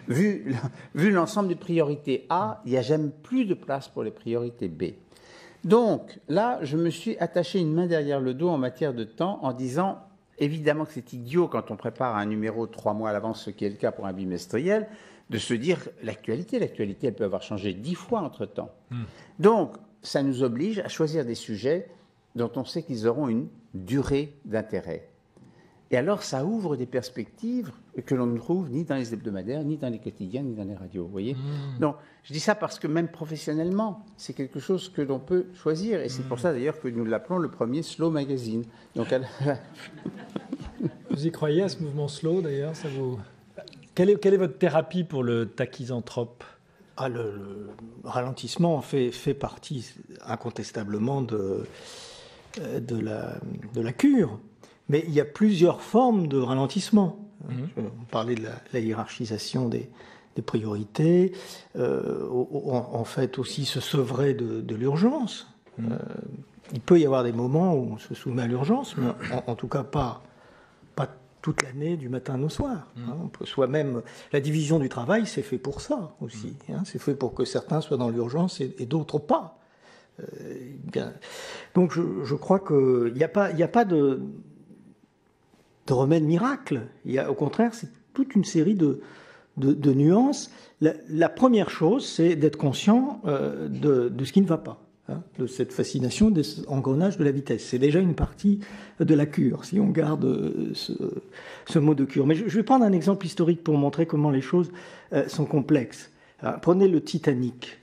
Vu l'ensemble des priorités A, il n'y a jamais plus de place pour les priorités B. Donc là, je me suis attaché une main derrière le dos en matière de temps en disant, évidemment que c'est idiot quand on prépare un numéro 3 mois à l'avance, ce qui est le cas pour un bimestriel, de se dire l'actualité, elle peut avoir changé 10 fois entre-temps. Donc, ça nous oblige à choisir des sujets dont on sait qu'ils auront une durée d'intérêt. Et alors, ça ouvre des perspectives que l'on ne trouve ni dans les hebdomadaires, ni dans les quotidiens, ni dans les radios, vous voyez. Donc, je dis ça parce que même professionnellement, c'est quelque chose que l'on peut choisir. Et c'est pour ça, d'ailleurs, que nous l'appelons le premier Slow Magazine. Donc, vous y croyez à ce mouvement slow, d'ailleurs quelle est votre thérapie pour le tachysanthrope ? Le ralentissement fait partie incontestablement de la cure. Mais il y a plusieurs formes de ralentissement. On parlait de la hiérarchisation des priorités, en fait aussi se sevrer de l'urgence. Il peut y avoir des moments où on se soumet à l'urgence, mais en tout cas pas toute l'année, du matin au soir. On peut soi-même, la division du travail, c'est fait pour ça aussi. C'est fait pour que certains soient dans l'urgence et d'autres pas. Donc je crois qu'il n'y a pas de remède miracle. Au contraire, c'est toute une série de nuances. La première chose, c'est d'être conscient de ce qui ne va pas, de cette fascination des engrenages de la vitesse. C'est déjà une partie de la cure, si on garde ce mot de cure. Mais je vais prendre un exemple historique pour montrer comment les choses sont complexes. Prenez le Titanic.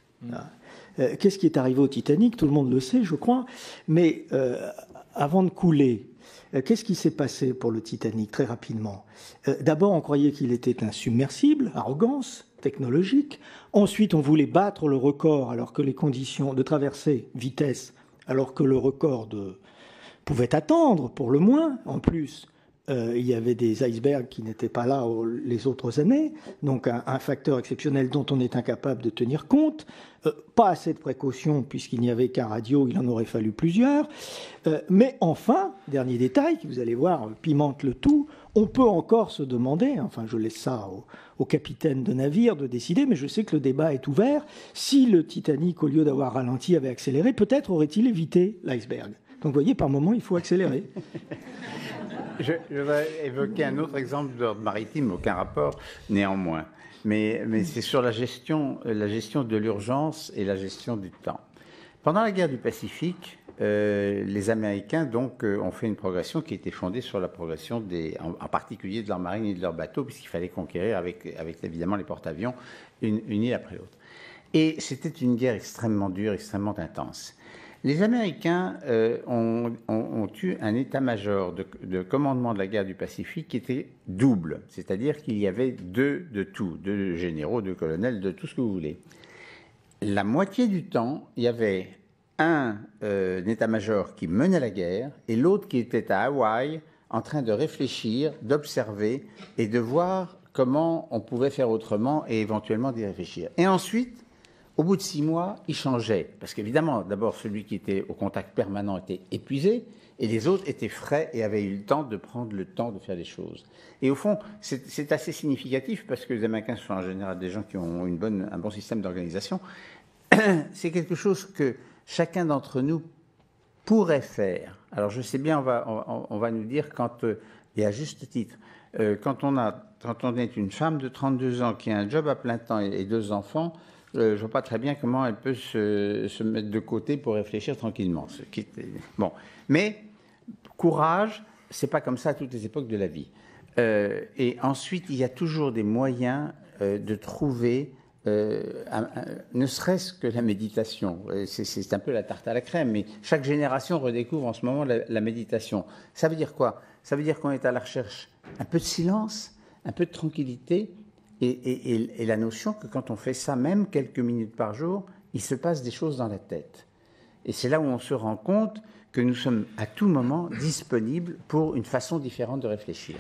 Qu'est-ce qui est arrivé au Titanic ? Tout le monde le sait, je crois. Mais avant de couler, qu'est-ce qui s'est passé pour le Titanic, très rapidement ? D'abord, on croyait qu'il était insubmersible, arrogance technologique. Ensuite, on voulait battre le record alors que les conditions de traversée, vitesse, alors que le record pouvait attendre, pour le moins. En plus, il y avait des icebergs qui n'étaient pas là les autres années, donc un facteur exceptionnel dont on est incapable de tenir compte. Pas assez de précautions, puisqu'il n'y avait qu'un radio, il en aurait fallu plusieurs. Mais enfin, dernier détail, qui vous allez voir pimente le tout, on peut encore se demander, enfin je laisse ça au capitaine de navire de décider, mais je sais que le débat est ouvert, si le Titanic, au lieu d'avoir ralenti, avait accéléré, peut-être aurait-il évité l'iceberg. Donc vous voyez, par moment, il faut accélérer. Je voudrais évoquer un autre exemple d'ordre maritime, aucun rapport néanmoins. Mais c'est sur la gestion de l'urgence et la gestion du temps. Pendant la guerre du Pacifique, les Américains donc ont fait une progression qui était fondée sur la progression en particulier de leur marine et de leurs bateaux, puisqu'il fallait conquérir avec évidemment les porte-avions une île après l'autre. Et c'était une guerre extrêmement dure, extrêmement intense. Les Américains ont eu un état-major de commandement de la guerre du Pacifique qui était double, c'est-à-dire qu'il y avait deux généraux, 2 colonels, de tout ce que vous voulez. La moitié du temps, il y avait un état-major qui menait la guerre et l'autre qui était à Hawaï en train de réfléchir, d'observer et de voir comment on pouvait faire autrement et éventuellement d'y réfléchir. Et ensuite, au bout de 6 mois, il changeait. Parce qu'évidemment, d'abord, celui qui était au contact permanent était épuisé, et les autres étaient frais et avaient eu le temps de prendre le temps de faire les choses. Et au fond, c'est assez significatif, parce que les Américains sont en général des gens qui ont un bon système d'organisation. C'est quelque chose que chacun d'entre nous pourrait faire. Alors, je sais bien, on va nous dire, et à juste titre, quand on est une femme de 32 ans qui a un job à plein temps et 2 enfants, je vois pas très bien comment elle peut se mettre de côté pour réfléchir tranquillement. Bon, mais courage, c'est pas comme ça à toutes les époques de la vie. Et ensuite, il y a toujours des moyens de trouver, ne serait-ce que la méditation. C'est un peu la tarte à la crème, mais chaque génération redécouvre en ce moment la méditation. Ça veut dire quoi? Ça veut dire qu'on est à la recherche un peu de silence, un peu de tranquillité, et la notion que quand on fait ça, même quelques minutes par jour, il se passe des choses dans la tête. Et c'est là où on se rend compte que nous sommes à tout moment disponibles pour une façon différente de réfléchir.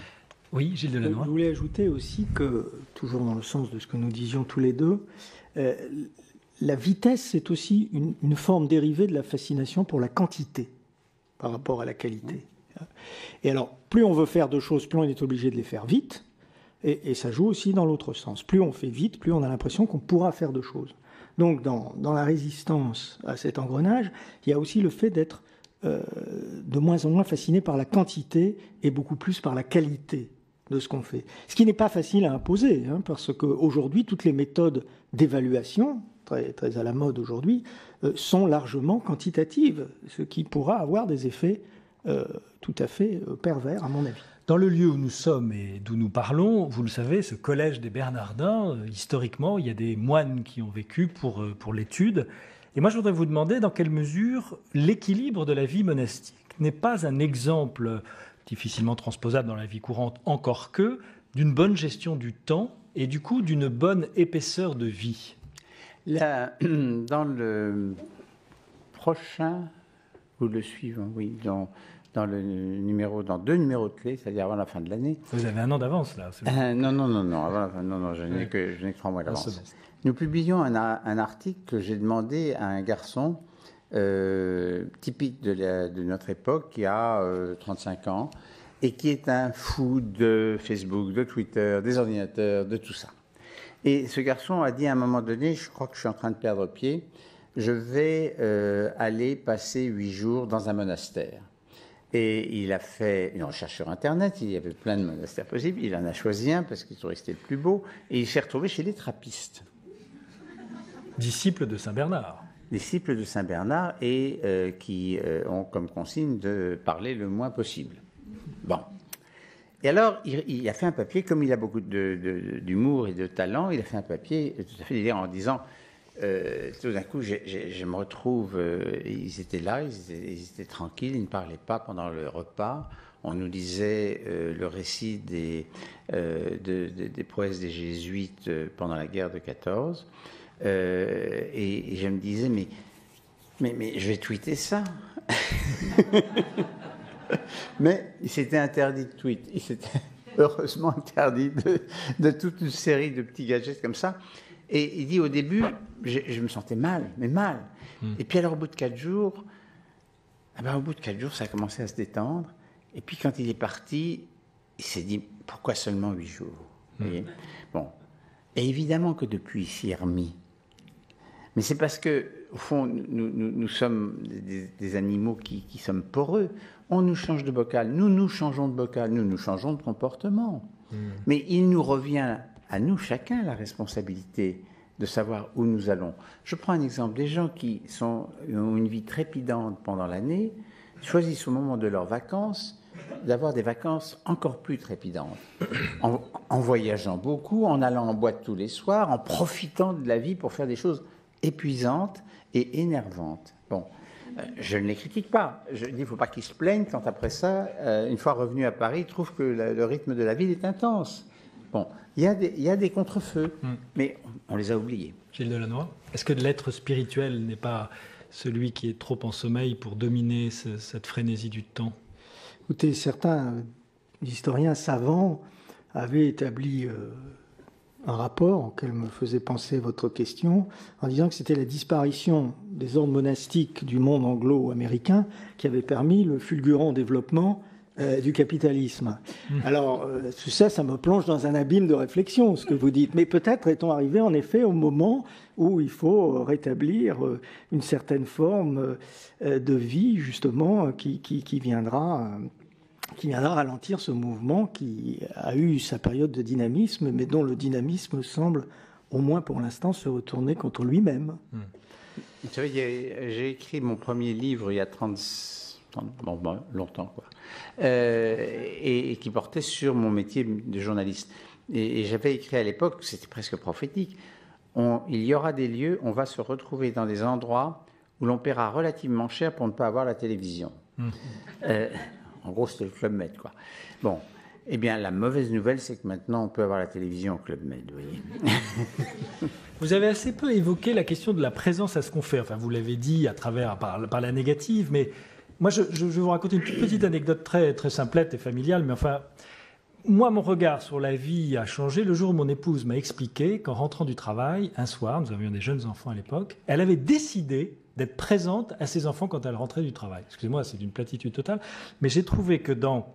Oui, Gilles Delannoy. Je voulais ajouter aussi que, toujours dans le sens de ce que nous disions tous les deux, la vitesse, c'est aussi une forme dérivée de la fascination pour la quantité par rapport à la qualité. Et alors, plus on veut faire de choses, plus on est obligé de les faire vite, et ça joue aussi dans l'autre sens. Plus on fait vite, plus on a l'impression qu'on pourra faire de choses. Donc, dans la résistance à cet engrenage, il y a aussi le fait d'être de moins en moins fasciné par la quantité et beaucoup plus par la qualité de ce qu'on fait. Ce qui n'est pas facile à imposer, parce qu'aujourd'hui, toutes les méthodes d'évaluation, très, très à la mode aujourd'hui, sont largement quantitatives, ce qui pourra avoir des effets tout à fait pervers, à mon avis. Dans le lieu où nous sommes et d'où nous parlons, vous le savez, ce collège des Bernardins, historiquement, il y a des moines qui ont vécu pour l'étude. Et moi, je voudrais vous demander dans quelle mesure l'équilibre de la vie monastique n'est pas un exemple difficilement transposable dans la vie courante, encore que, d'une bonne gestion du temps et du coup d'une bonne épaisseur de vie. Là, dans le prochain, ou le suivant, oui, dans deux numéros de clé, c'est-à-dire avant la fin de l'année. Vous avez un an d'avance, là. Non, je n'ai que 3 mois d'avance. Nous publions un article que j'ai demandé à un garçon typique de notre époque, qui a 35 ans, et qui est un fou de Facebook, de Twitter, des ordinateurs, de tout ça. Et ce garçon a dit à un moment donné, je crois que je suis en train de perdre pied, je vais aller passer 8 jours dans un monastère. Et il a fait une recherche sur Internet, il y avait plein de monastères possibles, il en a choisi un parce qu'il trouvait que c'était le plus beau, et il s'est retrouvé chez les trappistes. Disciples de Saint-Bernard. Disciples de Saint-Bernard et qui ont comme consigne de parler le moins possible. Bon. Et alors, il a fait un papier, comme il a beaucoup d'humour et de talent, il a fait un papier tout à fait délirant en disant... tout d'un coup, je me retrouve, ils étaient là, ils étaient tranquilles, ils ne parlaient pas pendant le repas. On nous lisait le récit des prouesses des jésuites pendant la guerre de 14. Et je me disais, mais je vais tweeter ça. Mais il s'était interdit de tweet. Il s'était heureusement interdit de toute une série de petits gadgets comme ça. Et il dit, au début, je me sentais mal, mais mal. Et puis alors, au bout de 4 jours, ça a commencé à se détendre. Et puis quand il est parti, il s'est dit, pourquoi seulement 8 jours? Vous voyez? Bon. Et évidemment que depuis, il s'y est remis. Mais c'est parce que, au fond, nous sommes des animaux qui sommes poreux. On nous change de bocal, nous changeons de bocal, nous changeons de comportement. Mais il nous revient à nous, chacun, la responsabilité de savoir où nous allons. Je prends un exemple. Des gens qui ont une vie trépidante pendant l'année choisissent au moment de leurs vacances d'avoir des vacances encore plus trépidantes. En voyageant beaucoup, en allant en boîte tous les soirs, en profitant de la vie pour faire des choses épuisantes et énervantes. Bon, je ne les critique pas. Je dis qu'il ne faut pas qu'ils se plaignent quand après ça, une fois revenus à Paris, ils trouvent que le rythme de la ville est intense. Bon, il y a des contre-feux, mais on les a oubliés. Gilles Delannoy, est-ce que l'être spirituel n'est pas celui qui est trop en sommeil pour dominer cette frénésie du temps? Écoutez, certains historiens savants avaient établi un rapport auquel me faisait penser votre question, en disant que c'était la disparition des ordres monastiques du monde anglo-américain qui avait permis le fulgurant développement du capitalisme. Alors, tout ça, ça me plonge dans un abîme de réflexion, ce que vous dites. Mais peut-être est-on arrivé, en effet, au moment où il faut rétablir une certaine forme de vie, justement, qui viendra ralentir ce mouvement qui a eu sa période de dynamisme, mais dont le dynamisme semble au moins pour l'instant, se retourner contre lui-même. Vous savez, j'ai écrit mon premier livre il y a longtemps, quoi, et qui portait sur mon métier de journaliste. Et j'avais écrit à l'époque, c'était presque prophétique, il y aura des lieux, on va se retrouver dans des endroits où l'on paiera relativement cher pour ne pas avoir la télévision. En gros, c'était le Club Med, quoi. Bon, eh bien, la mauvaise nouvelle, c'est que maintenant, on peut avoir la télévision au Club Med, vous voyez. Vous avez assez peu évoqué la question de la présence à ce qu'on fait. Enfin, vous l'avez dit par la négative, mais moi, je vais vous raconter une toute petite anecdote très, très simplette et familiale, mais enfin, moi, mon regard sur la vie a changé le jour où mon épouse m'a expliqué qu'en rentrant du travail, un soir, nous avions des jeunes enfants à l'époque, elle avait décidé d'être présente à ses enfants quand elle rentrait du travail. Excusez-moi, c'est d'une platitude totale, mais j'ai trouvé que d'abord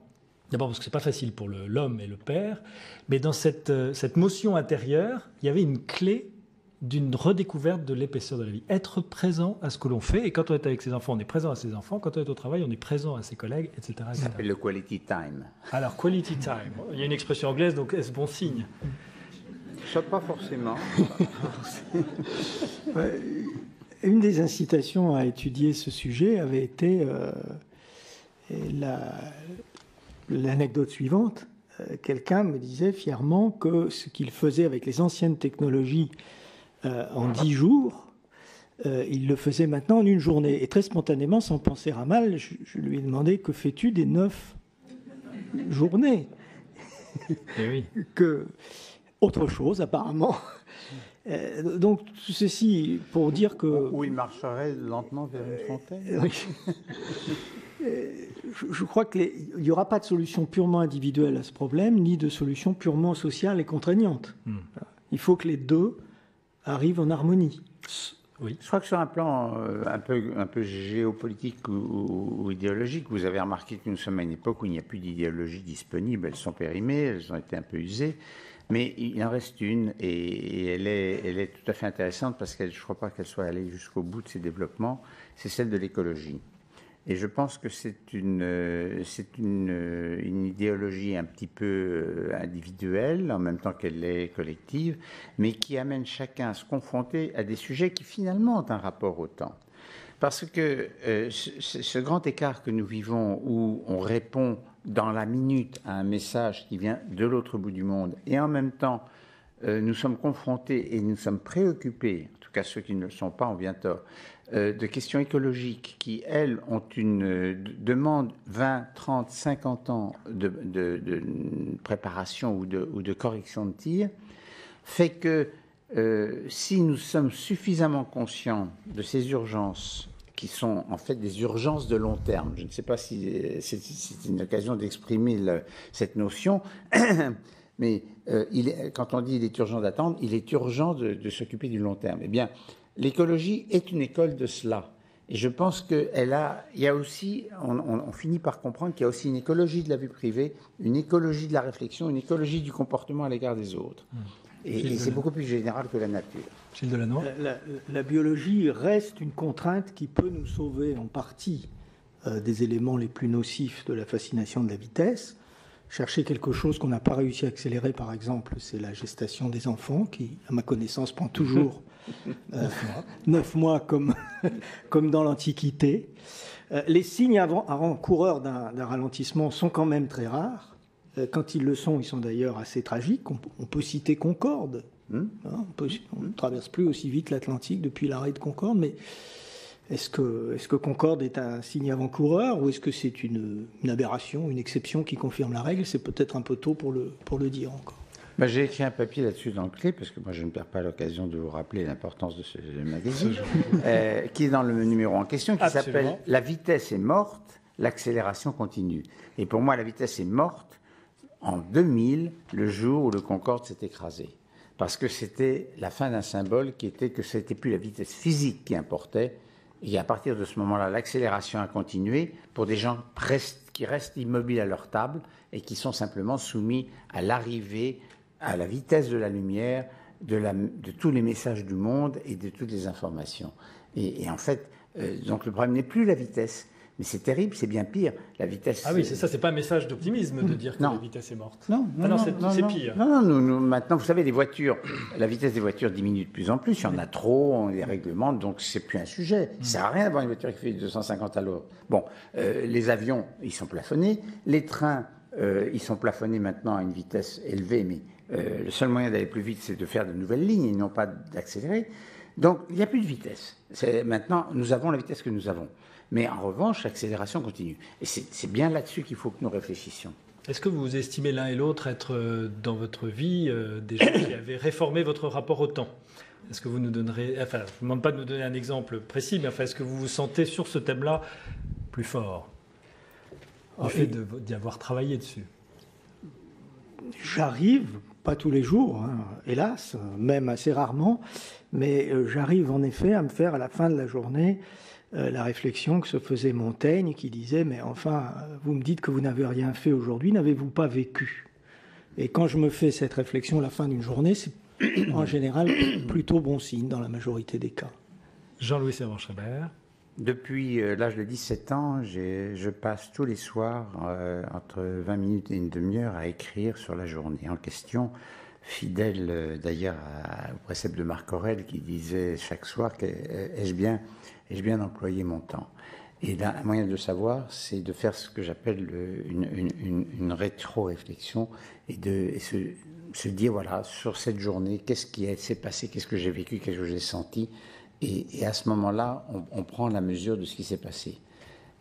parce que c'est pas facile pour l'homme et le père, mais dans cette motion intérieure, il y avait une clé d'une redécouverte de l'épaisseur de la vie. Être présent à ce que l'on fait, et quand on est avec ses enfants, on est présent à ses enfants, quand on est au travail, on est présent à ses collègues, etc. Ça s'appelle le quality time. Alors, quality time, il y a une expression anglaise, donc est-ce bon signe? Ça, pas forcément. Une des incitations à étudier ce sujet avait été l'anecdote suivante. Quelqu'un me disait fièrement que ce qu'il faisait avec les anciennes technologies en 10 jours, il le faisait maintenant en une journée. Et très spontanément, sans penser à mal, je lui ai demandé: que fais-tu des 9 journées? Et oui. Autre chose, apparemment. Donc, tout ceci pour dire que... Où il marcherait lentement vers une fontaine. Oui. Je crois qu'il n'y aura pas de solution purement individuelle à ce problème, ni de solution purement sociale et contraignante. Il faut que les deux arrivent en harmonie. Oui. Je crois que sur un plan un peu géopolitique ou idéologique, vous avez remarqué que nous sommes à une époque où il n'y a plus d'idéologie disponible. Elles sont périmées, elles ont été un peu usées. Mais il en reste une, et elle est tout à fait intéressante parce que je ne crois pas qu'elle soit allée jusqu'au bout de ses développements. C'est celle de l'écologie. Et je pense que c'est une idéologie un petit peu individuelle, en même temps qu'elle est collective, mais qui amène chacun à se confronter à des sujets qui finalement ont un rapport au temps. Parce que ce grand écart que nous vivons, où on répond dans la minute à un message qui vient de l'autre bout du monde, et en même temps, nous sommes confrontés et nous sommes préoccupés, en tout cas ceux qui ne le sont pas ont bien tort, de questions écologiques qui, elles, ont une demande 20, 30, 50 ans de préparation ou de correction de tir, fait que si nous sommes suffisamment conscients de ces urgences, qui sont en fait des urgences de long terme, je ne sais pas si c'est une occasion d'exprimer cette notion, mais quand on dit qu'il est urgent d'attendre, il est urgent de s'occuper du long terme. Eh bien, l'écologie est une école de cela. Et je pense qu'il y a aussi, on finit par comprendre qu'il y a aussi une écologie de la vie privée, une écologie de la réflexion, une écologie du comportement à l'égard des autres. Et c'est beaucoup plus général que la nature. Gilles Delannoy. La biologie reste une contrainte qui peut nous sauver en partie des éléments les plus nocifs de la fascination de la vitesse. Chercher quelque chose qu'on n'a pas réussi à accélérer, par exemple, c'est la gestation des enfants, qui, à ma connaissance, prend toujours 9 mois comme dans l'Antiquité. Les signes avant-coureurs d'un ralentissement sont quand même très rares. Quand ils le sont, ils sont d'ailleurs assez tragiques. On peut citer Concorde. On ne traverse plus aussi vite l'Atlantique depuis l'arrêt de Concorde, mais est-ce que Concorde est un signe avant-coureur ou est-ce que c'est une aberration, une exception qui confirme la règle? C'est peut-être un peu tôt pour le dire encore. J'ai écrit un papier là-dessus dans le Clé, parce que moi je ne perds pas l'occasion de vous rappeler l'importance de ce magazine, qui est dans le numéro en question, qui s'appelle « La vitesse est morte, l'accélération continue ». Et pour moi, la vitesse est morte en 2000, le jour où le Concorde s'est écrasé. Parce que c'était la fin d'un symbole qui était que ce n'était plus la vitesse physique qui importait. Et à partir de ce moment-là, l'accélération a continué pour des gens qui restent immobiles à leur table et qui sont simplement soumis à l'arrivée, à la vitesse de la lumière, de tous les messages du monde et de toutes les informations. Et en fait, donc le problème n'est plus la vitesse, Mais c'est terrible, c'est bien pire. La vitesse. Ah oui, c'est ça, c'est pas un message d'optimisme de dire que la vitesse est morte. Non, c'est pire. Non, nous, maintenant, vous savez, les voitures, la vitesse des voitures diminue de plus en plus. Il y en a trop, on les réglemente, donc c'est plus un sujet. Ça sert à rien d'avoir une voiture qui fait 250 à l'heure. Bon, les avions, ils sont plafonnés. Les trains, ils sont plafonnés maintenant à une vitesse élevée, mais le seul moyen d'aller plus vite, c'est de faire de nouvelles lignes et non pas d'accélérer. Donc, il n'y a plus de vitesse. Maintenant, nous avons la vitesse que nous avons. Mais en revanche, l'accélération continue. Et c'est bien là-dessus qu'il faut que nous réfléchissions. Est-ce que vous estimez l'un et l'autre être, dans votre vie, des gens qui avaient réformé votre rapport au temps ? Est-ce que vous nous donnerez... Enfin, je ne vous demande pas de nous donner un exemple précis, mais enfin, est-ce que vous vous sentez sur ce thème-là plus fort du fait d'y avoir travaillé dessus ? J'arrive, pas tous les jours, hein, hélas, même assez rarement, mais j'arrive en effet à me faire à la fin de la journée la réflexion que se faisait Montaigne, qui disait « Mais enfin, vous me dites que vous n'avez rien fait aujourd'hui, n'avez-vous pas vécu ?» Et quand je me fais cette réflexion à la fin d'une journée, c'est en général plutôt bon signe dans la majorité des cas. Jean-Louis Servan-Schreiber. Depuis l'âge de 17 ans, je passe tous les soirs entre 20 minutes et une demi-heure à écrire sur la journée en question, fidèle d'ailleurs au précepte de Marc Aurèle qui disait chaque soir ai-je bien employé mon temps. Et un moyen de le savoir, c'est de faire ce que j'appelle une rétro-réflexion et se dire, voilà, sur cette journée, qu'est-ce qui s'est passé, qu'est-ce que j'ai vécu, qu'est-ce que j'ai senti. Et à ce moment-là, on prend la mesure de ce qui s'est passé.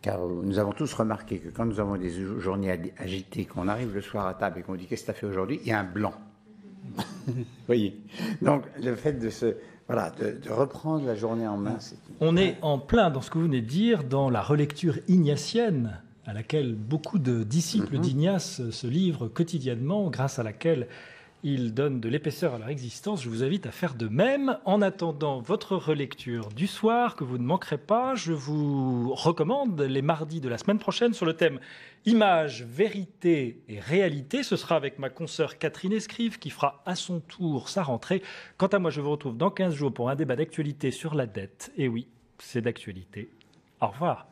Car nous avons tous remarqué que quand nous avons des journées agitées, qu'on arrive le soir à table et qu'on dit « qu'est-ce que tu as fait aujourd'hui ?» il y a un blanc. Vous voyez. Donc, le fait de reprendre la journée en main. On est en plein dans ce que vous venez de dire, dans la relecture ignatienne, à laquelle beaucoup de disciples d'Ignace se livrent quotidiennement, grâce à laquelle ils donnent de l'épaisseur à leur existence. Je vous invite à faire de même. En attendant votre relecture du soir, que vous ne manquerez pas, je vous recommande les mardis de la semaine prochaine sur le thème Images, vérité et réalité. Ce sera avec ma consoeur Catherine Escrive qui fera à son tour sa rentrée. Quant à moi, je vous retrouve dans 15 jours pour un débat d'actualité sur la dette. Et oui, c'est d'actualité. Au revoir.